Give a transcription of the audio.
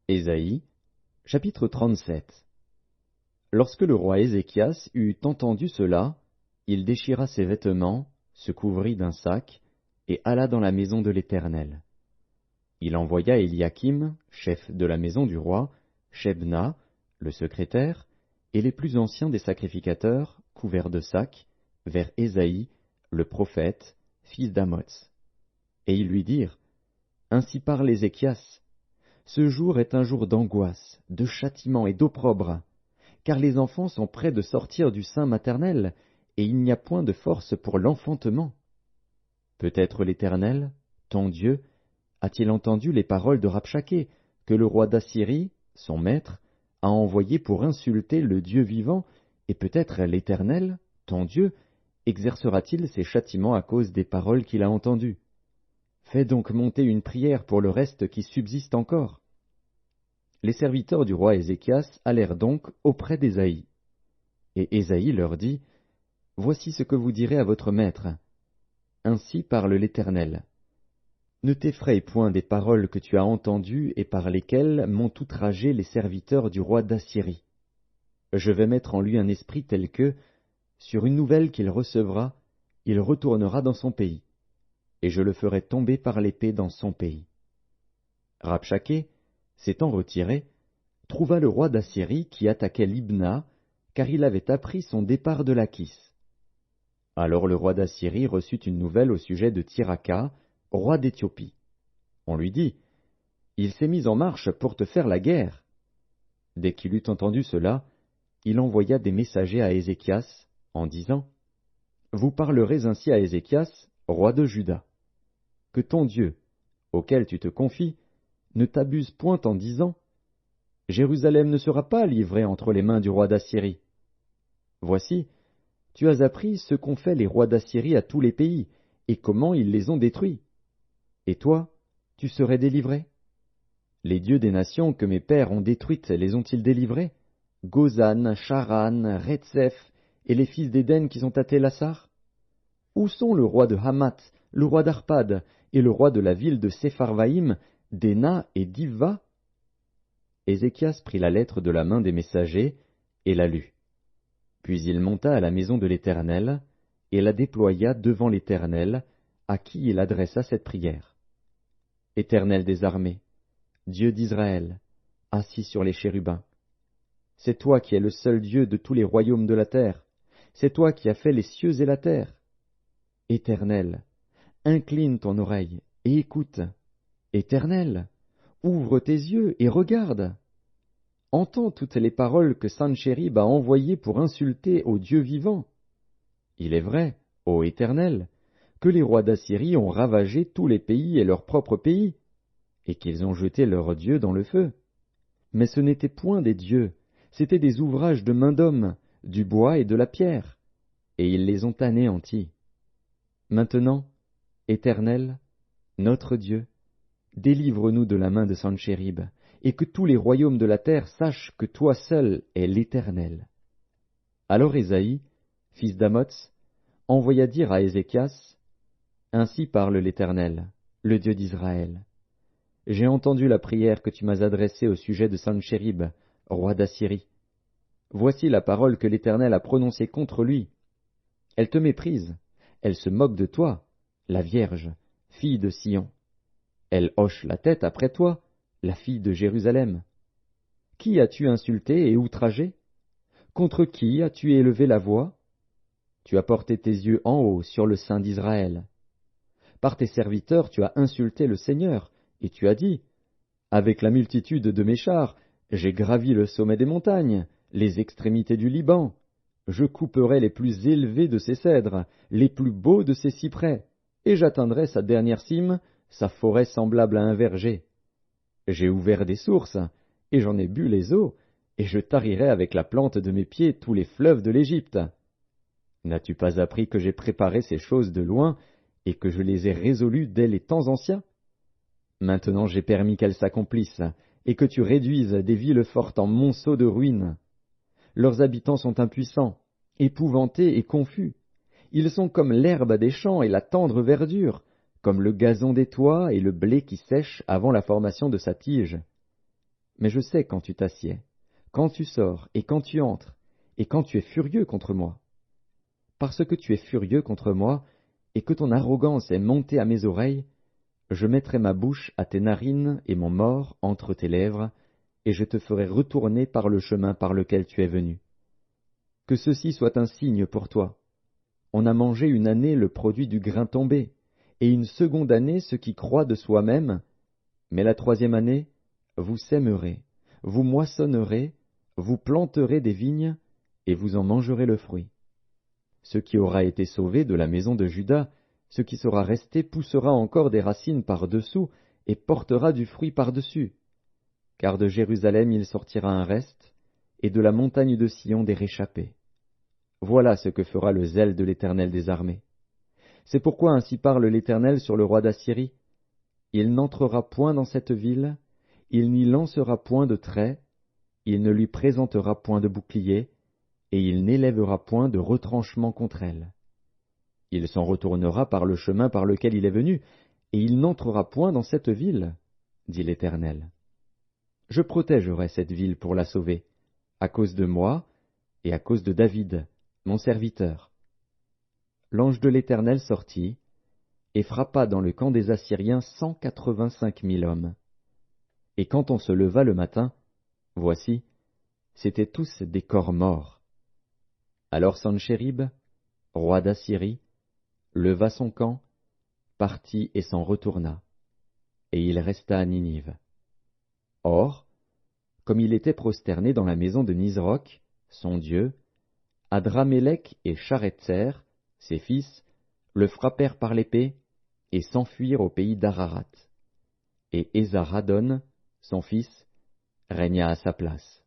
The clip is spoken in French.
Ésaïe, chapitre 37. Lorsque le roi Ézéchias eut entendu cela, il déchira ses vêtements, se couvrit d'un sac, et alla dans la maison de l'Éternel. Il envoya Éliakim, chef de la maison du roi, Shebna, le secrétaire, et les plus anciens des sacrificateurs, couverts de sacs, vers Ésaïe, le prophète, fils d'Amoz. Et ils lui dirent, « Ainsi parle Ézéchias, ce jour est un jour d'angoisse, de châtiment et d'opprobre, car les enfants sont près de sortir du sein maternel, et il n'y a point de force pour l'enfantement. Peut-être l'Éternel, ton Dieu, a-t-il entendu les paroles de Rabshakeh, que le roi d'Assyrie, son maître, a envoyé pour insulter le Dieu vivant, et peut-être l'Éternel, ton Dieu, exercera-t-il ses châtiments à cause des paroles qu'il a entendues. Fais donc monter une prière pour le reste qui subsiste encore. » Les serviteurs du roi Ézéchias allèrent donc auprès d'Ésaïe. Et Ésaïe leur dit, « Voici ce que vous direz à votre maître. Ainsi parle l'Éternel. Ne t'effraie point des paroles que tu as entendues et par lesquelles m'ont outragé les serviteurs du roi d'Assyrie. Je vais mettre en lui un esprit tel que, sur une nouvelle qu'il recevra, il retournera dans son pays, et je le ferai tomber par l'épée dans son pays. » Rabshakeh, s'étant retiré, trouva le roi d'Assyrie qui attaquait Libna, car il avait appris son départ de Lachis. Alors le roi d'Assyrie reçut une nouvelle au sujet de Tirhaka, roi d'Éthiopie. On lui dit, « Il s'est mis en marche pour te faire la guerre. » Dès qu'il eut entendu cela, il envoya des messagers à Ézéchias, en disant, « Vous parlerez ainsi à Ézéchias, roi de Juda. Que ton Dieu, auquel tu te confies, ne t'abuse point en disant, « Jérusalem ne sera pas livrée entre les mains du roi d'Assyrie. » Voici, tu as appris ce qu'ont fait les rois d'Assyrie à tous les pays, et comment ils les ont détruits. Et toi, tu serais délivré? Les dieux des nations que mes pères ont détruites les ont-ils délivrés? Gozan, Charan, Retsef, et les fils d'Éden qui sont à Télassar? Où sont le roi de Hamath, le roi d'Arpad, et le roi de la ville de Sepharvaïm, d'Ena et d'Ivva? Ézéchias prit la lettre de la main des messagers et la lut. Puis il monta à la maison de l'Éternel et la déploya devant l'Éternel, à qui il adressa cette prière. Éternel des armées, Dieu d'Israël, assis sur les chérubins, c'est toi qui es le seul Dieu de tous les royaumes de la terre, c'est toi qui as fait les cieux et la terre. Éternel, incline ton oreille et écoute. Éternel, ouvre tes yeux et regarde. Entends toutes les paroles que Sanchérib a envoyées pour insulter au Dieu vivant. Il est vrai, ô Éternel, que les rois d'Assyrie ont ravagé tous les pays et leur propre pays, et qu'ils ont jeté leurs dieux dans le feu. Mais ce n'étaient point des dieux, c'étaient des ouvrages de main d'homme, du bois et de la pierre, et ils les ont anéantis. Maintenant, Éternel, notre Dieu, délivre-nous de la main de Sanchérib, et que tous les royaumes de la terre sachent que toi seul es l'Éternel. Alors Ésaïe, fils d'Amoz, envoya dire à Ézéchias, « Ainsi parle l'Éternel, le Dieu d'Israël. J'ai entendu la prière que tu m'as adressée au sujet de Sanchérib, roi d'Assyrie. Voici la parole que l'Éternel a prononcée contre lui. Elle te méprise, elle se moque de toi, la Vierge, fille de Sion. Elle hoche la tête après toi, la fille de Jérusalem. Qui as-tu insulté et outragé? Contre qui as-tu élevé la voix? Tu as porté tes yeux en haut sur le sein d'Israël. Par tes serviteurs tu as insulté le Seigneur, et tu as dit, « Avec la multitude de mes chars, j'ai gravi le sommet des montagnes, les extrémités du Liban. Je couperai les plus élevés de ses cèdres, les plus beaux de ses cyprès, et j'atteindrai sa dernière cime, sa forêt semblable à un verger. J'ai ouvert des sources, et j'en ai bu les eaux, et je tarirai avec la plante de mes pieds tous les fleuves de l'Égypte. N'as-tu pas appris que j'ai préparé ces choses de loin, et que je les ai résolues dès les temps anciens? Maintenant j'ai permis qu'elles s'accomplissent, et que tu réduises des villes fortes en monceaux de ruines. Leurs habitants sont impuissants, épouvantés et confus. Ils sont comme l'herbe des champs et la tendre verdure, comme le gazon des toits et le blé qui sèche avant la formation de sa tige. mais je sais quand tu t'assieds, quand tu sors et quand tu entres, et quand tu es furieux contre moi. Parce que tu es furieux contre moi, et que ton arrogance est montée à mes oreilles, je mettrai ma bouche à tes narines et mon mors entre tes lèvres, et je te ferai retourner par le chemin par lequel tu es venu. Que ceci soit un signe pour toi. On a mangé une année le produit du grain tombé, et une seconde année ce qui croît de soi-même, mais la troisième année, vous sèmerez, vous moissonnerez, vous planterez des vignes, et vous en mangerez le fruit. Ce qui aura été sauvé de la maison de Juda, ce qui sera resté poussera encore des racines par-dessous, et portera du fruit par-dessus. Car de Jérusalem il sortira un reste, et de la montagne de Sion des réchappés. Voilà ce que fera le zèle de l'Éternel des armées. C'est pourquoi ainsi parle l'Éternel sur le roi d'Assyrie. Il n'entrera point dans cette ville, il n'y lancera point de trait, il ne lui présentera point de bouclier, et il n'élèvera point de retranchement contre elle. Il s'en retournera par le chemin par lequel il est venu, et il n'entrera point dans cette ville, dit l'Éternel. Je protégerai cette ville pour la sauver, à cause de moi et à cause de David, mon serviteur. L'ange de l'Éternel sortit, et frappa dans le camp des Assyriens 185 000 hommes. Et quand on se leva le matin, voici, c'étaient tous des corps morts. Alors Sanchérib, roi d'Assyrie, leva son camp, partit et s'en retourna, et il resta à Ninive. Or, comme il était prosterné dans la maison de Nisroch, son dieu, Adramélec et Charetzer, ses fils, le frappèrent par l'épée, et s'enfuirent au pays d'Ararat. Et Esarhaddon, son fils, régna à sa place.